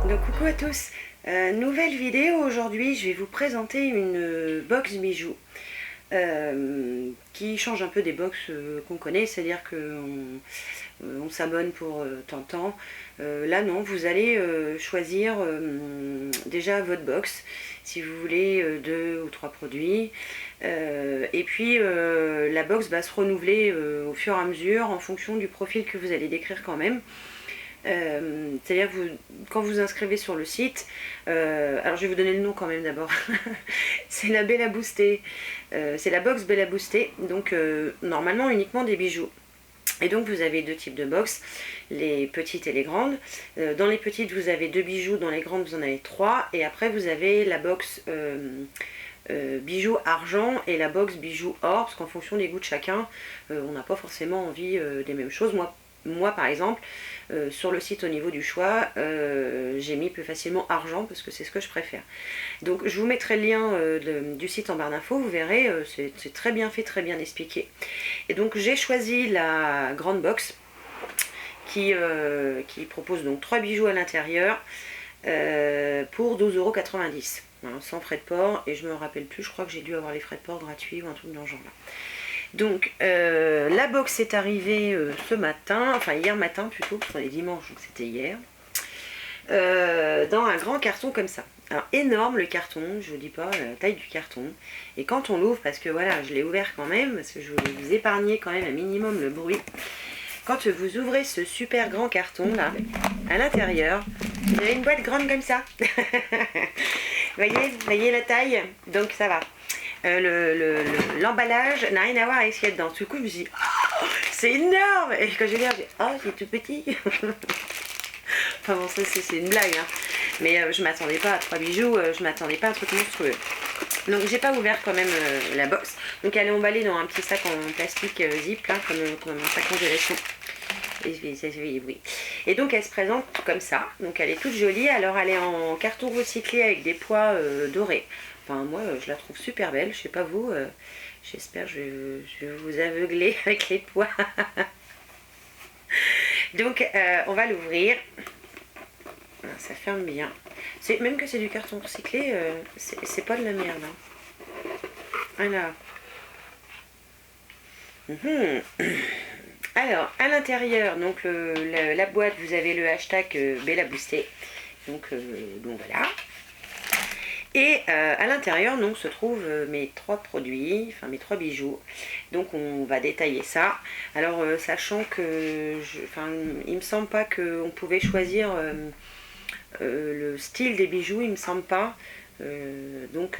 Donc coucou à tous, nouvelle vidéo aujourd'hui, je vais vous présenter une box bijoux qui change un peu des box qu'on connaît, c'est-à-dire qu'on on s'abonne pour tant. Là non, vous allez choisir déjà votre box, si vous voulez 2 ou 3 produits, et puis la box va se renouveler au fur et à mesure en fonction du profil que vous allez décrire quand même. C'est-à-dire quand vous inscrivez sur le site, alors je vais vous donner le nom quand même d'abord. C'est la Bella Boostée, c'est la box Bella Boostée, donc normalement uniquement des bijoux. Et donc vous avez 2 types de box, les petites et les grandes. Dans les petites vous avez 2 bijoux, dans les grandes vous en avez 3, et après vous avez la box bijoux argent et la box bijoux or, parce qu'en fonction des goûts de chacun, on n'a pas forcément envie des mêmes choses. Moi par exemple, sur le site au niveau du choix, j'ai mis plus facilement argent parce que c'est ce que je préfère. Donc je vous mettrai le lien du site en barre d'infos, vous verrez, c'est très bien fait, très bien expliqué. Et donc j'ai choisi la grande box qui propose donc 3 bijoux à l'intérieur pour 12,90 €, hein, sans frais de port, et je me rappelle plus, je crois que j'ai dû avoir les frais de port gratuits ou un truc dans le genre là. Donc la box est arrivée ce matin, enfin hier matin plutôt, parce qu'on est dimanche, donc c'était hier, dans un grand carton comme ça. Alors énorme le carton, je vous dis pas la taille du carton, et quand on l'ouvre, parce que voilà, je l'ai ouvert quand même, parce que je voulais vous épargner quand même un minimum le bruit. Quand vous ouvrez ce super grand carton là, à l'intérieur, vous avez une boîte grande comme ça. Voyez la taille, donc ça va. L'emballage n'a rien à voir avec ce qu'il y a dedans. Du coup, je me suis dit, oh, c'est énorme! Et quand je l'ai dit, oh, c'est tout petit. Enfin bon, ça c'est une blague, hein. Mais je m'attendais pas à 3 bijoux, je m'attendais pas à un truc monstrueux. Donc j'ai pas ouvert quand même la box. Donc elle est emballée dans un petit sac en plastique zip, là, comme un sac congélation. Et donc elle se présente comme ça, donc elle est toute jolie. Alors elle est en carton recyclé avec des pois dorés. Enfin moi je la trouve super belle, je sais pas vous, j'espère que je vais vous aveugler avec les pois. Donc on va l'ouvrir, ça ferme bien. Même que c'est du carton recyclé, c'est pas de la merde, hein. Voilà. Alors, à l'intérieur, donc la boîte, vous avez le hashtag Bella Boostée. Donc voilà. Et à l'intérieur, donc, se trouvent mes 3 produits, enfin mes 3 bijoux. Donc on va détailler ça. Alors, sachant que, il me semble pas qu'on pouvait choisir le style des bijoux, il me semble pas. Donc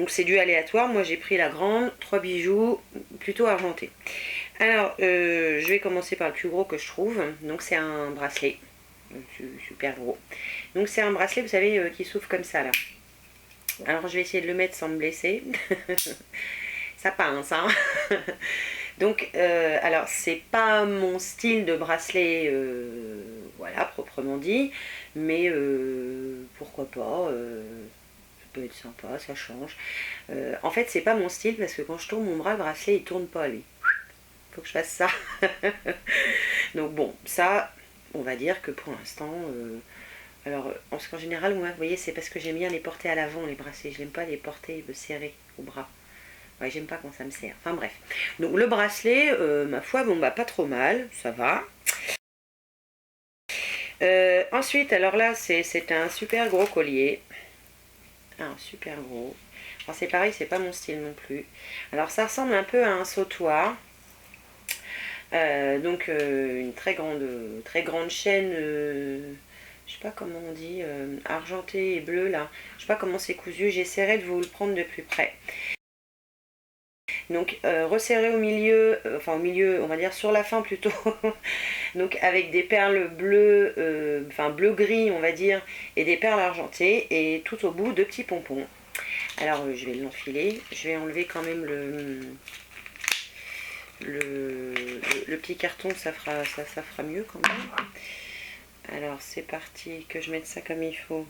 c'est du aléatoire. Moi j'ai pris la grande, 3 bijoux plutôt argentés. Alors je vais commencer par le plus gros que je trouve. Donc c'est un bracelet super gros. Donc c'est un bracelet, vous savez, qui s'ouvre comme ça là. Alors je vais essayer de le mettre sans me blesser. Ça pince, hein. Donc alors c'est pas mon style de bracelet, voilà, proprement dit, mais pourquoi pas, ça peut être sympa, ça change. En fait c'est pas mon style parce que quand je tourne mon bras, le bracelet il tourne pas lui. Faut que je fasse ça. Donc bon, ça on va dire que pour l'instant, alors parce qu'en général moi, vous voyez, c'est parce que j'aime bien les porter à l'avant les bracelets, j'aime pas les porter serrés au bras. Ouais, j'aime pas quand ça me serre. Enfin bref. Donc le bracelet, ma foi, bon bah pas trop mal, ça va. Ensuite, alors là, c'est un super gros collier. Un super gros. Alors c'est pareil, c'est pas mon style non plus. Alors ça ressemble un peu à un sautoir. Donc une très grande chaîne, je sais pas comment on dit, argentée et bleue là. Je sais pas comment c'est cousu, j'essaierai de vous le prendre de plus près. Donc resserré au milieu, enfin au milieu, on va dire sur la fin plutôt, donc avec des perles bleues, enfin bleu-gris on va dire, et des perles argentées, et tout au bout 2 petits pompons. Alors je vais l'enfiler, je vais enlever quand même le petit carton, ça fera mieux quand même. Alors c'est parti, que je mette ça comme il faut.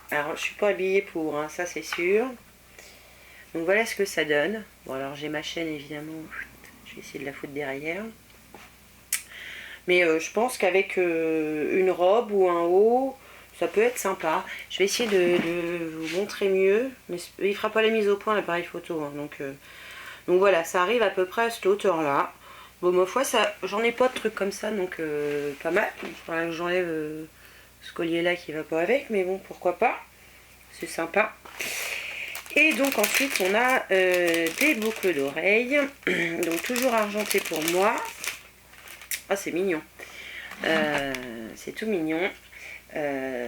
Alors je suis pas habillée pour, hein, ça c'est sûr. Donc voilà ce que ça donne. Bon alors j'ai ma chaîne évidemment, je vais essayer de la foutre derrière. Mais je pense qu'avec une robe ou un haut, ça peut être sympa. Je vais essayer de vous montrer mieux, mais il fera pas la mise au point l'appareil photo, hein, donc voilà, ça arrive à peu près à cette hauteur là. Bon, ma foi, j'en ai pas de trucs comme ça, donc pas mal. Il faudra que j'enlève ce collier là qui va pas avec, mais bon, pourquoi pas. C'est sympa. Et donc ensuite, on a des boucles d'oreilles, donc toujours argentées pour moi. Ah, c'est mignon. C'est tout mignon.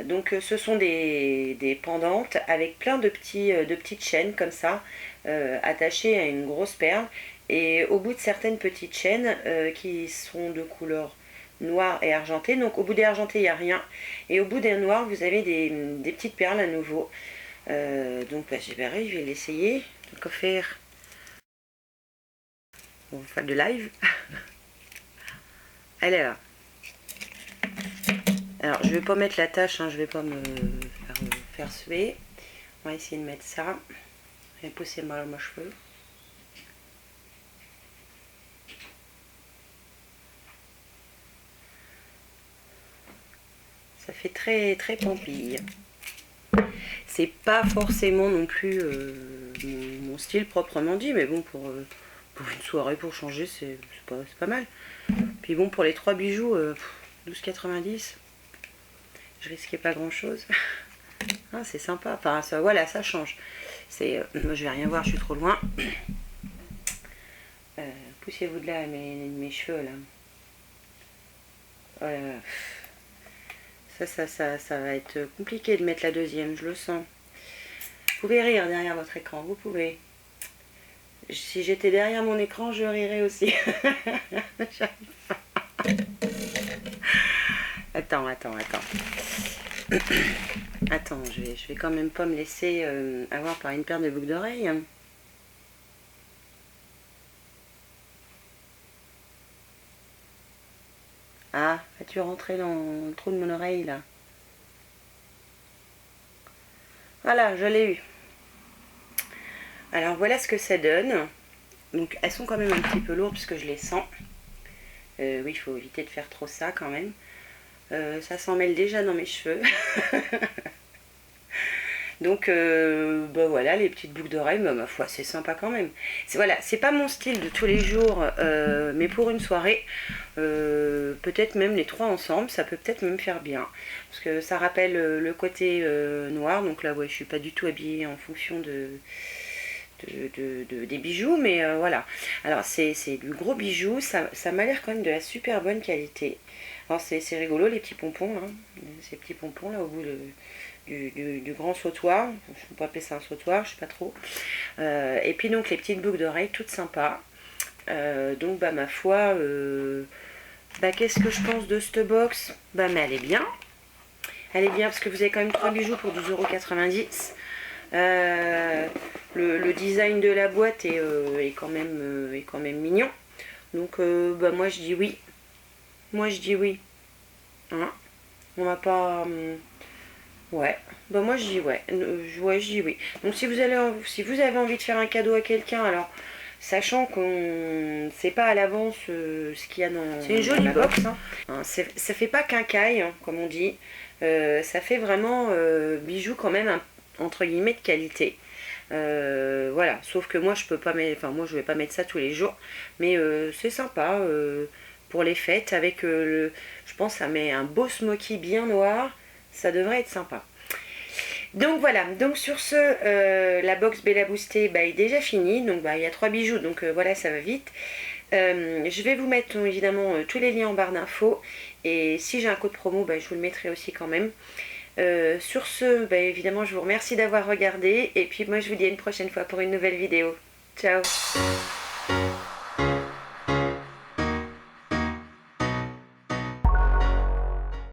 Donc ce sont des pendantes avec plein de petites chaînes comme ça, attachées à une grosse perle. Et au bout de certaines petites chaînes qui sont de couleur noire et argentée. Donc au bout des argentés, il n'y a rien. Et au bout des noirs, vous avez des petites perles à nouveau. Donc bah, je vais l'essayer. Donc faire... On va faire de live. Alors, je vais pas mettre la tâche, hein, je vais pas me faire suer. On va essayer de mettre ça. Je vais pousser mal mes cheveux. Ça fait très très pampille. C'est pas forcément non plus mon style proprement dit, mais bon, pour une soirée, pour changer, c'est pas mal. Puis bon, pour les 3 bijoux, 12,90, je risquais pas grand chose. Ah, c'est sympa, enfin ça, voilà, ça change. Moi je vais rien voir, je suis trop loin. Poussez-vous de là, mes cheveux là. Voilà. Ça va être compliqué de mettre la deuxième, je le sens. Vous pouvez rire derrière votre écran, vous pouvez. Si j'étais derrière mon écran, je rirais aussi. Attends. Attends, je vais quand même pas me laisser avoir par une paire de boucles d'oreilles. Ah, vas-tu rentrer dans le trou de mon oreille là? Voilà, je l'ai eu. Alors voilà ce que ça donne. Donc elles sont quand même un petit peu lourdes puisque je les sens. Oui, il faut éviter de faire trop ça quand même. Ça s'en mêle déjà dans mes cheveux. Donc bah voilà, les petites boucles d'oreilles, bah, ma foi, c'est sympa quand même. Voilà, c'est pas mon style de tous les jours, mais pour une soirée, peut-être même les 3 ensemble, ça peut peut-être me faire bien. Parce que ça rappelle le côté noir, donc là, ouais, je suis pas du tout habillée en fonction des bijoux, mais voilà. Alors c'est du gros bijou, ça m'a l'air quand même de la super bonne qualité. Alors c'est rigolo les petits pompons, hein, ces petits pompons là au bout du grand sautoir, je ne peux pas appeler ça un sautoir, je sais pas trop. Et puis donc les petites boucles d'oreilles toutes sympas. Donc bah ma foi, bah qu'est-ce que je pense de cette box? Bah mais elle est bien. Elle est bien parce que vous avez quand même 3 bijoux pour 12,90 €. Le design de la boîte est quand même mignon. Donc bah moi je dis oui. Moi je dis oui. Hein, on va pas... ouais. Bah moi je dis ouais. Ouais, je dis oui. Donc si vous avez envie de faire un cadeau à quelqu'un, alors sachant qu'on ne sait pas à l'avance ce qu'il y a dans... C'est une jolie box. Hein. Ça fait pas quincaille, hein, comme on dit. Ça fait vraiment bijou quand même entre guillemets de qualité. Voilà, sauf que moi je peux pas mettre, enfin moi je vais pas mettre ça tous les jours, mais c'est sympa pour les fêtes avec je pense ça met un beau smoky bien noir, ça devrait être sympa. Donc voilà, donc sur ce la box Bella Boostée bah, est déjà finie, donc bah, il y a 3 bijoux, donc voilà, ça va vite. Je vais vous mettre évidemment tous les liens en barre d'infos, et si j'ai un code promo bah, je vous le mettrai aussi quand même. Sur ce, bah, évidemment je vous remercie d'avoir regardé, et puis moi je vous dis à une prochaine fois pour une nouvelle vidéo. Ciao.